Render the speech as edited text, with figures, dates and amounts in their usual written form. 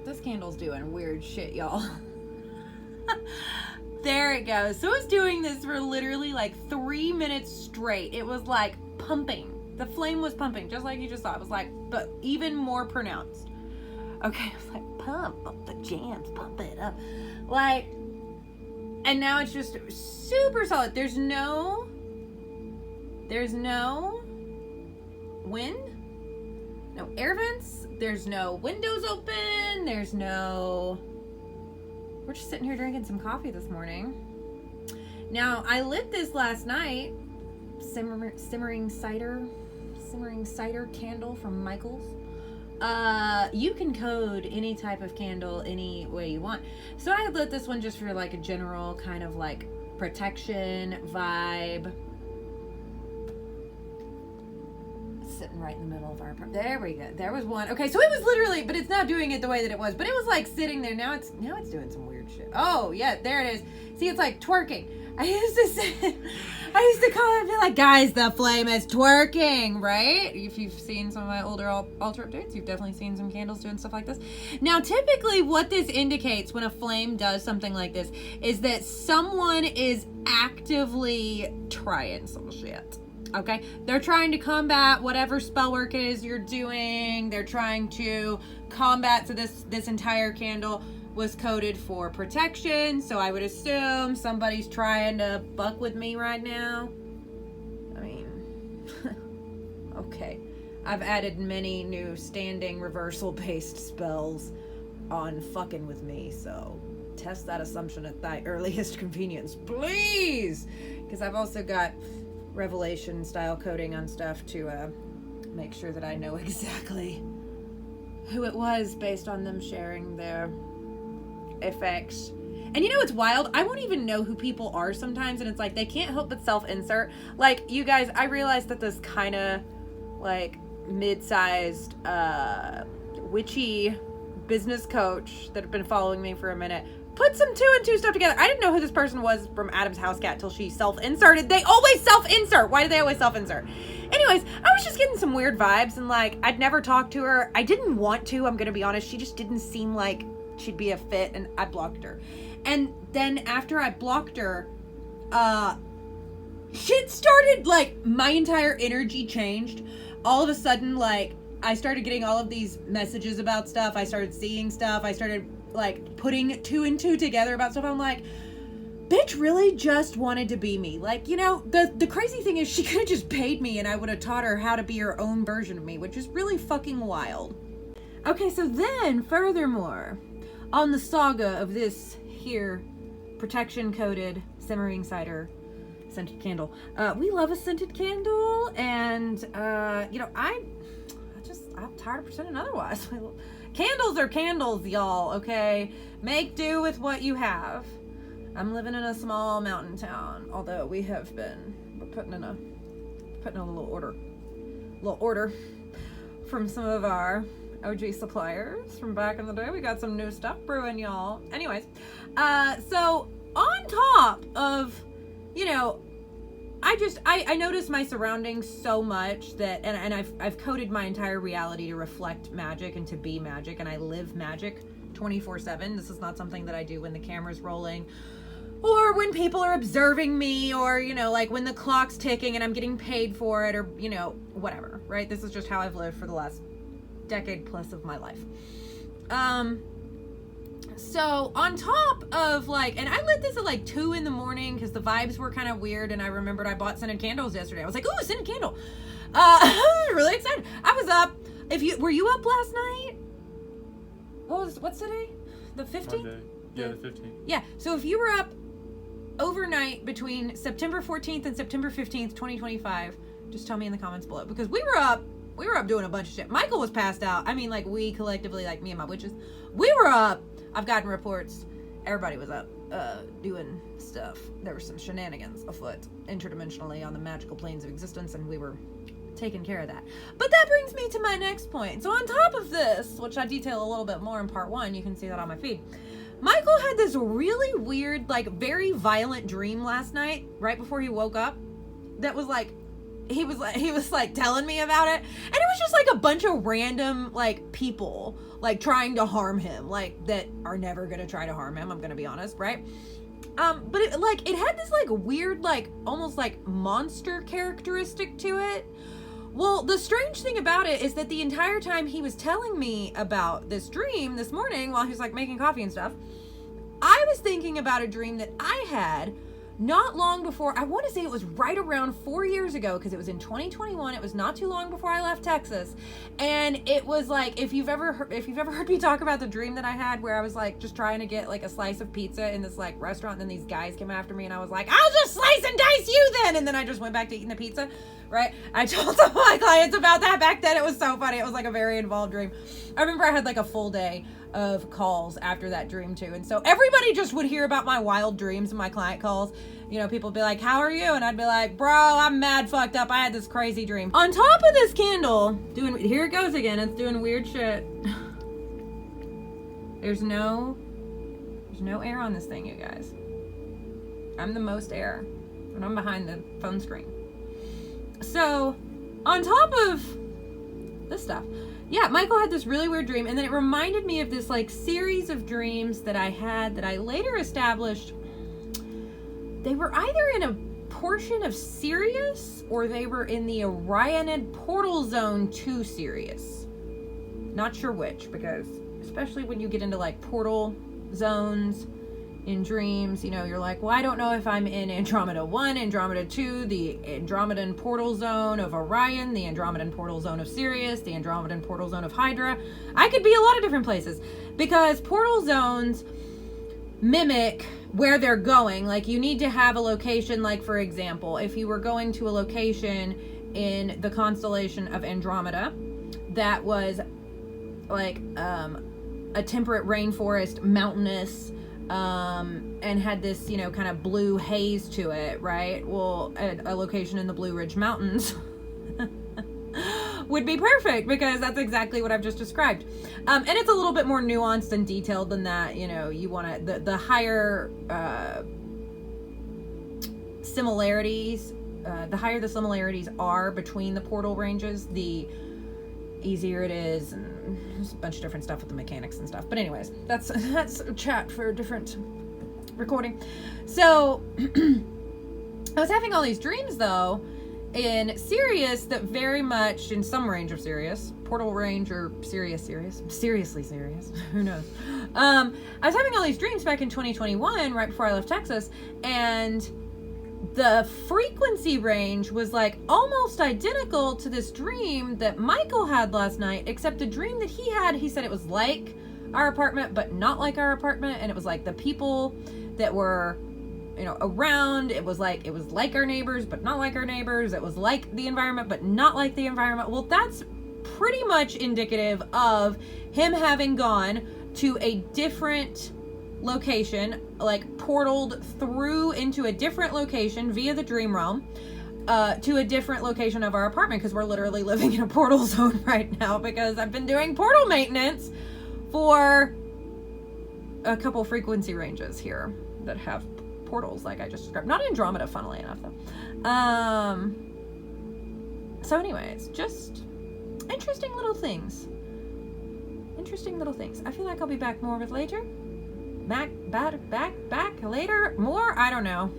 This candle's doing weird shit, y'all. There it goes. So it was doing this for literally like 3 minutes straight. It was like pumping. The flame was pumping, just like you just saw. It was like, but even more pronounced. Okay, I was like, pump up the jams, pump it up. Like, and now it's just super solid. There's no wind, no air vents, there's no windows open, we're just sitting here drinking some coffee this morning. Now, I lit this last night, simmering cider candle from Michael's. You can code any type of candle any way you want. So I lit this one just for like a general kind of like protection vibe. Sitting right in the middle of our apartment. There we go. There was one. Okay, so it was literally, but it's not doing it the way that it was. But it was like sitting there. Now it's doing some weird shit. Oh yeah, there it is. See, it's like twerking. I used to call it and be like, guys, the flame is twerking, right? If you've seen some of my older altar updates, you've definitely seen some candles doing stuff like this. Now, typically what this indicates when a flame does something like this is that someone is actively trying some shit. Okay, they're trying to combat whatever spell work it is you're doing. They're trying to combat. So this entire candle was coded for protection. So I would assume somebody's trying to fuck with me right now. I mean, okay. I've added many new standing reversal based spells on fucking with me. So test that assumption at thy earliest convenience, please. Because I've also got Revelation style coding on stuff to make sure that I know exactly who it was based on them sharing their effects. And you know what's wild? I won't even know who people are sometimes, and it's like they can't help but self-insert. Like, you guys, I realized that this kind of like mid-sized witchy business coach that had been following me for a minute put some 2 and 2 stuff together. I didn't know who this person was from Adam's House Cat till she self-inserted. They always self-insert. Why do they always self-insert? Anyways, I was just getting some weird vibes, and like, I'd never talked to her. I didn't want to, I'm gonna be honest. She just didn't seem like she'd be a fit, and I blocked her. And then after I blocked her, shit started, like, my entire energy changed. All of a sudden, like, I started getting all of these messages about stuff. I started seeing stuff. I started like putting 2 and 2 together about stuff. I'm like, bitch really just wanted to be me. Like, you know, the crazy thing is she could have just paid me and I would have taught her how to be her own version of me, which is really fucking wild. Okay, so then furthermore, on the saga of this here protection coated simmering cider scented candle, we love a scented candle, and you know, I'm tired of pretending otherwise. Candles are candles, y'all, okay? Make do with what you have. I'm living in a small mountain town, although we're putting in a little order from some of our OG suppliers from back in the day. We got some new stuff brewing, y'all. Anyways, so on top of, you know, I noticed my surroundings so much that, and I've coded my entire reality to reflect magic and to be magic, and I live magic 24/7. This is not something that I do when the camera's rolling or when people are observing me, or, you know, like when the clock's ticking and I'm getting paid for it, or, you know, whatever, right? This is just how I've lived for the last decade plus of my life. So on top of like, and I lit this at like 2 a.m. because the vibes were kind of weird, and I remember I bought scented candles yesterday. I was like, ooh, a scented candle. I was really excited. I was up. Were you up last night? What's today? The 15th? Monday. Yeah, the 15th. Yeah. So if you were up overnight between September 14th and September 15th, 2025, just tell me in the comments below, because we were up doing a bunch of shit. Michael was passed out. I mean, like, we collectively, like me and my witches, we were up. I've gotten reports. Everybody was up doing stuff. There were some shenanigans afoot interdimensionally on the magical planes of existence, and we were taking care of that. But that brings me to my next point. So on top of this, which I detail a little bit more in part 1, you can see that on my feed, Michael had this really weird, like, very violent dream last night, right before he woke up, that was like he was like telling me about it, and it was just like a bunch of random like people like trying to harm him, like that are never gonna try to harm him, I'm gonna be honest, right? But it had this like weird, like almost like monster characteristic to it. Well, the strange thing about it is that the entire time he was telling me about this dream this morning while he was like making coffee and stuff, I was thinking about a dream that I had not long before. I want to say it was right around 4 years ago, because it was in 2021. It was not too long before I left Texas, and it was like, if you've ever heard me talk about the dream that I had where I was like just trying to get like a slice of pizza in this like restaurant, and then these guys came after me, and I was like, I'll just slice and dice you then, and then I just went back to eating the pizza, right? I told some of my clients about that back then. It was so funny. It was like a very involved dream. I remember I had like a full day of calls after that dream too, and so everybody just would hear about my wild dreams and my client calls. You know, people would be like, how are you? And I'd be like, bro, I'm mad fucked up. I had this crazy dream. On top of this candle, here it goes again. It's doing weird shit. There's no air on this thing, you guys. I'm the most air, and I'm behind the phone screen. So, on top of this stuff, yeah, Michael had this really weird dream, and then it reminded me of this like series of dreams that I had that I later established. They were either in a portion of Sirius, or they were in the Orionid Portal Zone to Sirius. Not sure which, because especially when you get into like portal zones in dreams, you know, you're like, well, I don't know if I'm in Andromeda 1, Andromeda 2, the Andromedan Portal Zone of Orion, the Andromedan Portal Zone of Sirius, the Andromedan Portal Zone of Hydra. I could be a lot of different places, because portal zones mimic where they're going. Like, you need to have a location. Like, for example, if you were going to a location in the constellation of Andromeda that was like a temperate rainforest, mountainous, and had this, you know, kind of blue haze to it, right? Well, a location in the Blue Ridge Mountains would be perfect, because that's exactly what I've just described. And it's a little bit more nuanced and detailed than that. You know, you want to, the higher similarities, the higher the similarities are between the portal ranges, the easier it is, and there's a bunch of different stuff with the mechanics and stuff. But anyways, that's a chat for a different recording. So I was having all these dreams though in Sirius that very much, in some range of Sirius, portal range, or seriously serious, who knows. I was having all these dreams back in 2021, right before I left Texas, and the frequency range was like almost identical to this dream that Michael had last night, except the dream that he had, he said it was like our apartment, but not like our apartment. And it was like the people that were, you know, around, it was like our neighbors, but not like our neighbors. It was like the environment, but not like the environment. Well, that's pretty much indicative of him having gone to a different location, like portaled through into a different location via the dream realm, to a different location of our apartment, because we're literally living in a portal zone right now, because I've been doing portal maintenance for a couple frequency ranges here that have portals like I just described. Not Andromeda, funnily enough, though. So anyways, just interesting little things. I feel like I'll be back more with later. Back later? More? I don't know.